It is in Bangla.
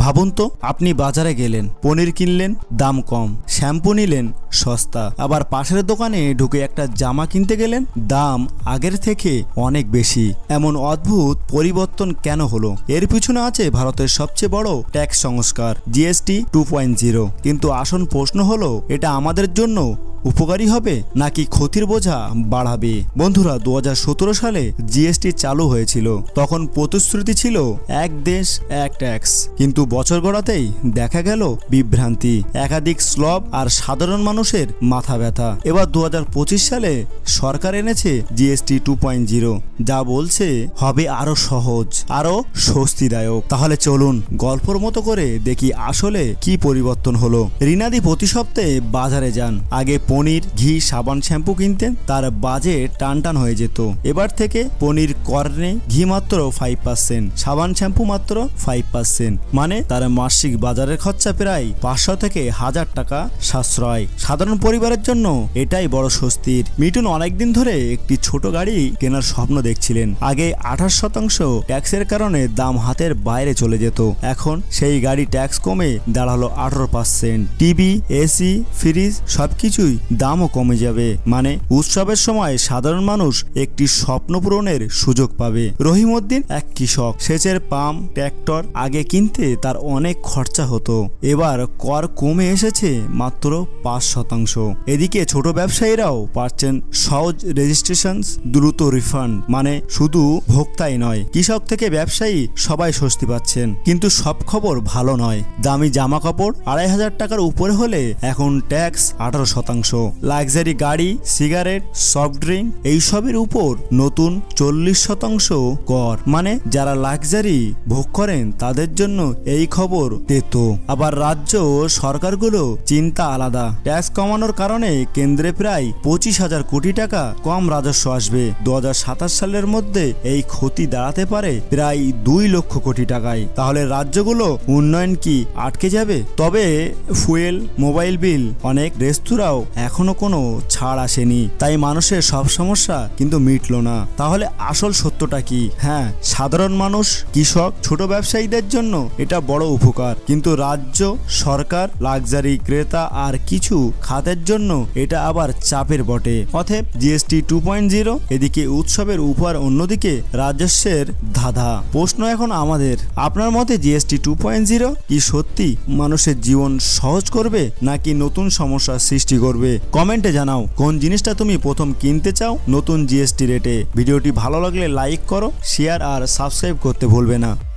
ভাবুন তো, আপনি বাজারে গেলেন, পনির কিনলেন, দাম কম, শ্যাম্পু নিলেন, সস্তা, আবার পাশের দোকানে ঢুকে একটা জামা কিনতে গেলেন, দাম আগের থেকে অনেক বেশি। এমন অদ্ভুত পরিবর্তন কেন হলো? এর পিছনে আছে ভারতের সবচেয়ে বড় ট্যাক্স সংস্কার জিএসটি 2.0। কিন্তু আসল প্রশ্ন হলো, এটা আমাদের জন্য উপকারী হবে নাকি ক্ষতির বোঝা বাড়াবে? বন্ধুরা, 2017 সালে জিএসটি চালু হয়েছিল। তখন প্রতিশ্রুতি ছিল এক দেশ এক ট্যাক্স, কিন্তু বছর গড়াতেই দেখা গেল বিভ্রান্তি, একাধিক স্লব আর সাধারণ মানুষের মাথা ব্যথা। এবার 2025 সালে সরকার এনেছে জিএসটি 2.0, যা বলছে হবে আরো সহজ, আরো স্বস্তিদায়ক। তাহলে চলুন গল্পর মতো করে দেখি আসলে কি পরিবর্তন হলো। রিনাদি প্রতি সপ্তাহে বাজারে যান। আগে পনির, ঘি, সাবান, শ্যাম্পু কিনতেন, তার বাজেট টানটান হয়ে যেত। এবার থেকে পনির কর্নে ঘি মাত্র 5%, সাবান শ্যাম্পু মাত্র 5%, মানে তার মাসিক বাজারের খরচা প্রায় 500 থেকে 1000 টাকা সাশ্রয়। সাধারণ পরিবারের জন্য এটাই বড় স্বস্তির। মিঠুন অনেকদিন ধরে একটি ছোট গাড়ি কেনার স্বপ্ন দেখছিলেন। আগে 28% ট্যাক্সের কারণে দাম হাতের বাইরে চলে যেত, এখন সেই গাড়ি ট্যাক্স কমে দাঁড়ালো 18%। টিভি, এসি, ফ্রিজ সবকিছুই দামও কমে যাবে, মানে উৎসবের সময় সাধারণ মানুষ একটি স্বপ্ন পূরণের সুযোগ পাবে। রহিমউদ্দিন এক কৃষক, সেচের পাম্প, ট্র্যাক্টর আগে কিনতে তার অনেক খরচা হতো, এবার কর কমে এসেছে মাত্র 5%। এদিকে ছোট ব্যবসায়ীরাও পাচ্ছেন সহজ রেজিস্ট্রেশন, দ্রুত রিফান্ড, মানে শুধু ভোক্তাই নয়, কৃষক থেকে ব্যবসায়ী সবাই স্বস্তি পাচ্ছেন। কিন্তু সব খবর ভালো নয়। দামি জামা কাপড় 2500 টাকার উপরে হলে এখন ট্যাক্স 18%। লাক্সারি গাড়ি, সিগারেট, সফট ড্রিঙ্ক এইসবের উপর নতুন 40% কর, মানে যারা লাক্সারি ভোগ করেন তাদের জন্য এই খবর তেতো। আবার রাজ্য সরকারগুলো চিন্তা আলাদা। ট্যাক্স কমানোর কারণে কেন্দ্রে প্রায় 25,000 কোটি টাকা কম রাজস্ব আসবে। 2027 সালের মধ্যে এই ক্ষতি দাঁড়াতে পারে প্রায় 2 লক্ষ কোটি টাকায়। তাহলে রাজ্যগুলো উন্নয়ন কি আটকে যাবে? তবে ফুয়েল, মোবাইল বিল, অনেক রেস্তোরাঁও এখনো কোনো ছাড় আসেনি, তাই মানুষের সব সমস্যা কিন্তু মিটলো না। তাহলে আসল সত্যটা কি? হ্যাঁ, সাধারণ মানুষ, কৃষক, ছোট ব্যবসায়ীদের জন্য এটা বড় উপকার, কিন্তু রাজ্য সরকার, লাক্সারি ক্রেতা আর কিছু খাতের জন্য এটা আবার চাপের বটে। অতএব জিএসটি 2.0 এদিকে উৎসবের উপহার, অন্যদিকে রাজস্বের ধাঁধা। প্রশ্ন এখন আমাদের, আপনার মতে জিএসটি 2.0 কি সত্যি মানুষের জীবন সহজ করবে নাকি নতুন সমস্যার সৃষ্টি করবে? কমেন্টে জানাও কোন জিনিসটা তুমি প্রথম কিনতে চাও নতুন জিএসটি রেটে। ভিডিওটি ভালো লাগলে লাইক করো, শেয়ার আর সাবস্ক্রাইব করতে ভুলবে না।